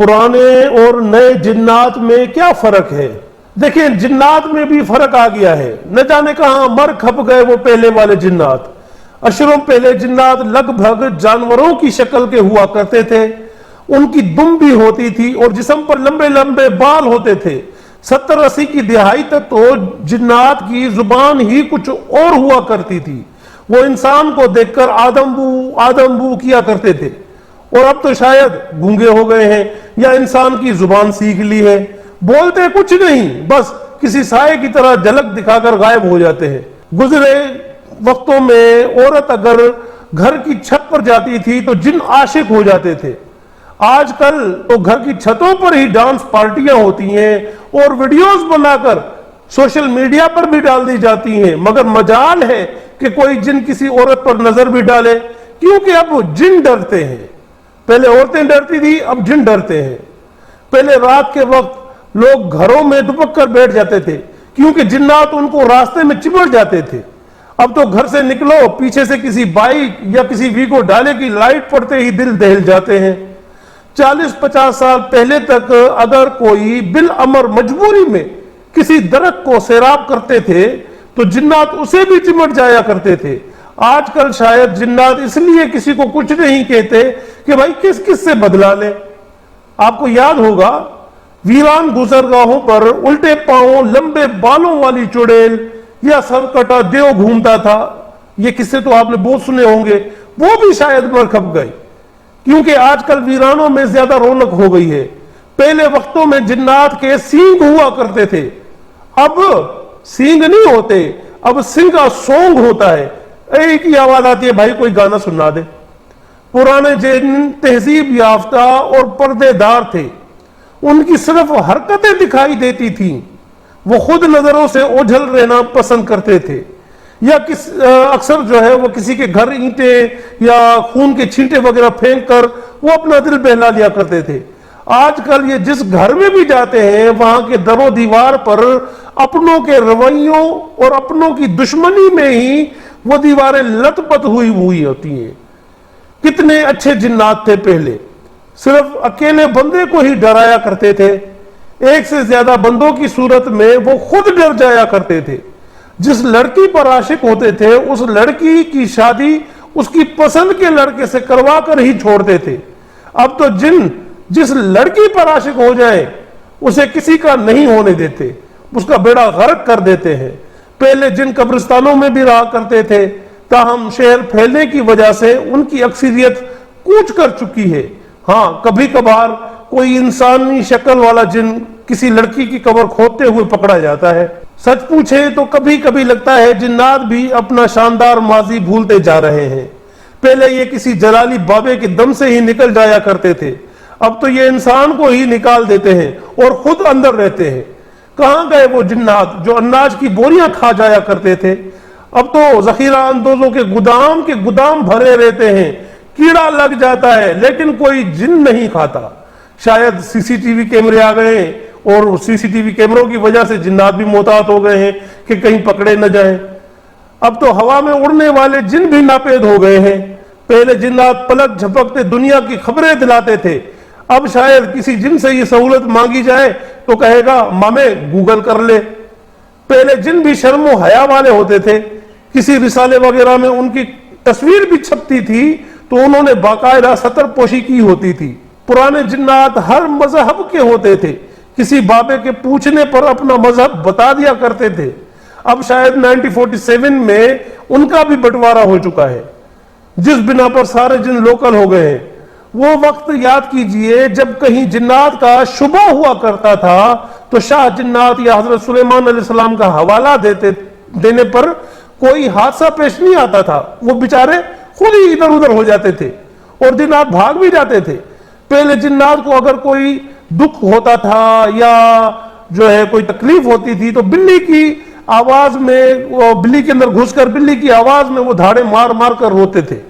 پرانے اور نئے جنات میں کیا فرق ہے؟ دیکھیں جنات میں بھی فرق آ گیا ہے، نہ جانے کہاں مر کھپ گئے وہ پہلے والے جنات۔ اشروں پہلے جنات لگ بھگ جانوروں کی شکل کے ہوا کرتے تھے، ان کی دم بھی ہوتی تھی اور جسم پر لمبے لمبے بال ہوتے تھے۔ 70-80 کی دہائی تک تو جنات کی زبان ہی کچھ اور ہوا کرتی تھی، وہ انسان کو دیکھ کر آدم بو کیا کرتے تھے، اور اب تو شاید گونگے ہو گئے ہیں یا انسان کی زبان سیکھ لی ہے، بولتے کچھ نہیں، بس کسی سائے کی طرح جھلک دکھا کر غائب ہو جاتے ہیں۔ گزرے وقتوں میں عورت اگر گھر کی چھت پر جاتی تھی تو جن عاشق ہو جاتے تھے، آج کل تو گھر کی چھتوں پر ہی ڈانس پارٹیاں ہوتی ہیں اور ویڈیوز بنا کر سوشل میڈیا پر بھی ڈال دی جاتی ہیں، مگر مجال ہے کہ کوئی جن کسی عورت پر نظر بھی ڈالے، کیونکہ اب جن ڈرتے ہیں۔ پہلے عورتیں ڈرتی تھی، اب جن ڈرتے ہیں۔ پہلے رات کے وقت لوگ گھروں میں دبک کر بیٹھ جاتے تھے کیونکہ جنات ان کو راستے میں چمٹ جاتے تھے، اب تو گھر سے نکلو پیچھے سے کسی بائک یا کسی ویگو ڈالے کی لائٹ پڑتے ہی دل دہل جاتے ہیں۔ 40-50 سال پہلے تک اگر کوئی بالامر مجبوری میں کسی درخت کو سیراب کرتے تھے تو جنات اسے بھی چمٹ جایا کرتے تھے۔ آج کل شاید جنات اس لیے کسی کو کچھ نہیں کہتے کہ بھائی کس سے بدلا لے۔ آپ کو یاد ہوگا ویران گزرگاہوں پر الٹے پاؤں لمبے بالوں والی چڑیل یا سر کٹا دیو گھومتا تھا، یہ قصے تو آپ نے بہت سنے ہوں گے، وہ بھی شاید مر کھپ گئی کیونکہ آج کل ویرانوں میں زیادہ رونق ہو گئی ہے۔ پہلے وقتوں میں جنات کے سینگ ہوا کرتے تھے، اب سینگ نہیں ہوتے، اب سنگا سونگ ہوتا ہے، ایک ہی آواز آتی ہے بھائی کوئی گانا سنا دے۔ پرانے جن تہذیب یافتہ اور پردے دار تھے، ان کی صرف حرکتیں دکھائی دیتی تھیں، وہ خود نظروں سے اوجھل رہنا پسند کرتے تھے، یا اکثر جو ہے وہ کسی کے گھر اینٹیں یا خون کے چھینٹے وغیرہ پھینک کر وہ اپنا دل بہلا لیا کرتے تھے۔ آج کل یہ جس گھر میں بھی جاتے ہیں وہاں کے در و دیوار پر اپنوں کے رویوں اور اپنوں کی دشمنی میں ہی وہ دیواریں لت پت ہوئی ہوتی ہیں۔ کتنے اچھے جنات تھے پہلے، صرف اکیلے بندے کو ہی ڈرایا کرتے تھے، ایک سے زیادہ بندوں کی صورت میں وہ خود ڈر جایا کرتے تھے۔ جس لڑکی پر عاشق ہوتے تھے اس لڑکی کی شادی اس کی پسند کے لڑکے سے کروا کر ہی چھوڑتے تھے۔ اب تو جن جس لڑکی پر عاشق ہو جائے اسے کسی کا نہیں ہونے دیتے، اس کا بیڑا غرق کر دیتے ہیں۔ پہلے جن قبرستانوں میں بھی رہا کرتے تھے، تاہم شہر پھیلنے کی وجہ سے ان کی اکثریت کوچ کر چکی ہے۔ ہاں کبھی کبھار کوئی انسانی شکل والا جن کسی لڑکی کی قبر کھودتے ہوئے پکڑا جاتا ہے۔ سچ پوچھے تو کبھی کبھی لگتا ہے جنات بھی اپنا شاندار ماضی بھولتے جا رہے ہیں۔ پہلے یہ کسی جلالی بابے کے دم سے ہی نکل جایا کرتے تھے، اب تو یہ انسان کو ہی نکال دیتے ہیں اور خود اندر رہتے ہیں۔ کہاں گئے وہ جنات جو اناج کی بوریاں کھا جایا کرتے تھے؟ اب تو ذخیرہ اندوزوں کے گدام بھرے رہتے ہیں، کیڑا لگ جاتا ہے لیکن کوئی جن نہیں کھاتا۔ شاید سی سی ٹی وی کیمرے آ گئے ہیں اور سی سی ٹی وی کیمروں کی وجہ سے جنات بھی محتاط ہو گئے ہیں کہ کہیں پکڑے نہ جائیں۔ اب تو ہوا میں اڑنے والے جن بھی ناپید ہو گئے ہیں۔ پہلے جنات پلک جھپکتے دنیا کی خبریں دلاتے تھے، اب شاید کسی جن سے یہ سہولت مانگی جائے تو کہے گا مامے گوگل کر لے۔ پہلے جن بھی شرم و حیا والے ہوتے تھے، کسی رسالے وغیرہ میں ان کی تصویر بھی چھپتی تھی تو انہوں نے باقاعدہ سطر پوشی کی ہوتی تھی۔ پرانے جنات ہر مذہب کے ہوتے تھے، کسی بابے کے پوچھنے پر اپنا مذہب بتا دیا کرتے تھے۔ اب شاید 1947 میں ان کا بھی بٹوارا ہو چکا ہے، جس بنا پر سارے جن لوکل ہو گئے ہیں۔ وہ وقت یاد کیجئے جب کہیں جنات کا شبہ ہوا کرتا تھا تو شاہ جنات یا حضرت سلیمان علیہ السلام کا حوالہ دینے پر کوئی حادثہ پیش نہیں آتا تھا، وہ بیچارے خود ہی ادھر ادھر ہو جاتے تھے اور جنات بھاگ بھی جاتے تھے۔ پہلے جنات کو اگر کوئی دکھ ہوتا تھا یا جو ہے کوئی تکلیف ہوتی تھی تو بلی کی آواز میں، بلی کے اندر گھس کر بلی کی آواز میں وہ دھاڑے مار مار کر روتے تھے،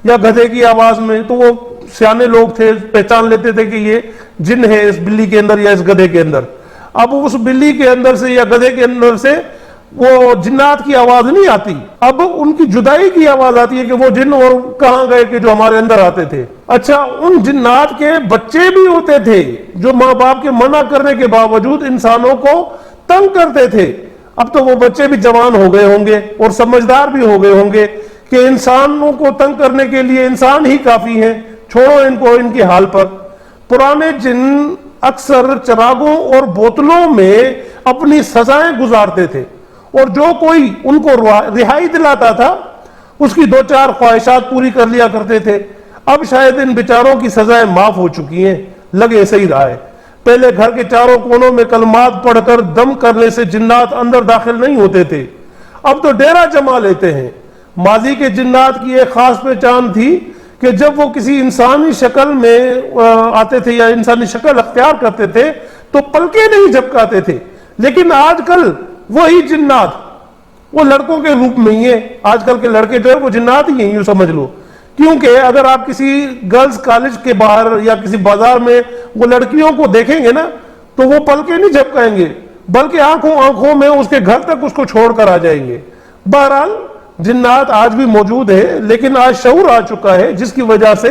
یا گدھے کی آواز میں، تو وہ سیانے لوگ تھے پہچان لیتے تھے کہ یہ جن ہے اس بلی کے اندر یا اس گدھے کے اندر۔ اب اس بلی کے اندر سے یا گدھے کے اندر سے وہ جنات کی آواز نہیں آتی، اب ان کی جدائی کی آواز آتی ہے کہ وہ جن اور کہاں گئے کہ جو ہمارے اندر آتے تھے۔ اچھا، ان جنات کے بچے بھی ہوتے تھے جو ماں باپ کے منع کرنے کے باوجود انسانوں کو تنگ کرتے تھے۔ اب تو وہ بچے بھی جوان ہو گئے ہوں گے اور سمجھدار بھی ہو گئے ہوں گے کہ انسانوں کو تنگ کرنے کے لیے انسان ہی کافی ہیں، چھوڑو ان کو ان کی حال پر۔ پرانے جن اکثر چراغوں اور بوتلوں میں اپنی سزائیں گزارتے تھے، اور جو کوئی ان کو رہائی دلاتا تھا اس کی دو چار خواہشات پوری کر لیا کرتے تھے۔ اب شاید ان بیچاروں کی سزائیں معاف ہو چکی ہیں، لگے صحیح رہا ہے۔ پہلے گھر کے چاروں کونوں میں کلمات پڑھ کر دم کرنے سے جنات اندر داخل نہیں ہوتے تھے، اب تو ڈیرا جما لیتے ہیں۔ ماضی کے جنات کی ایک خاص پہچان تھی کہ جب وہ کسی انسانی شکل میں آتے تھے یا انسانی شکل اختیار کرتے تھے تو پلکیں نہیں جھپکاتے تھے، لیکن آج کل وہی جنات وہ لڑکوں کے روپ میں ہی ہیں۔ آج کل کے لڑکے جو ہے وہ جنات ہی ہیں، یوں سمجھ لو، کیونکہ اگر آپ کسی گرلز کالج کے باہر یا کسی بازار میں وہ لڑکیوں کو دیکھیں گے نا تو وہ پلکیں نہیں جھپکائیں گے، بلکہ آنکھوں میں اس کے گھر تک اس کو چھوڑ کر آ جائیں گے۔ بہرحال جنات آج بھی موجود ہیں، لیکن آج شعور آ چکا ہے جس کی وجہ سے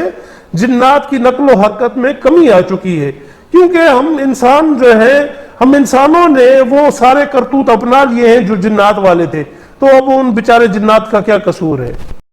جنات کی نقل و حرکت میں کمی آ چکی ہے، کیونکہ ہم انسان جو ہیں، ہم انسانوں نے وہ سارے کرتوت اپنا لیے ہیں جو جنات والے تھے، تو اب ان بیچارے جنات کا کیا قصور ہے۔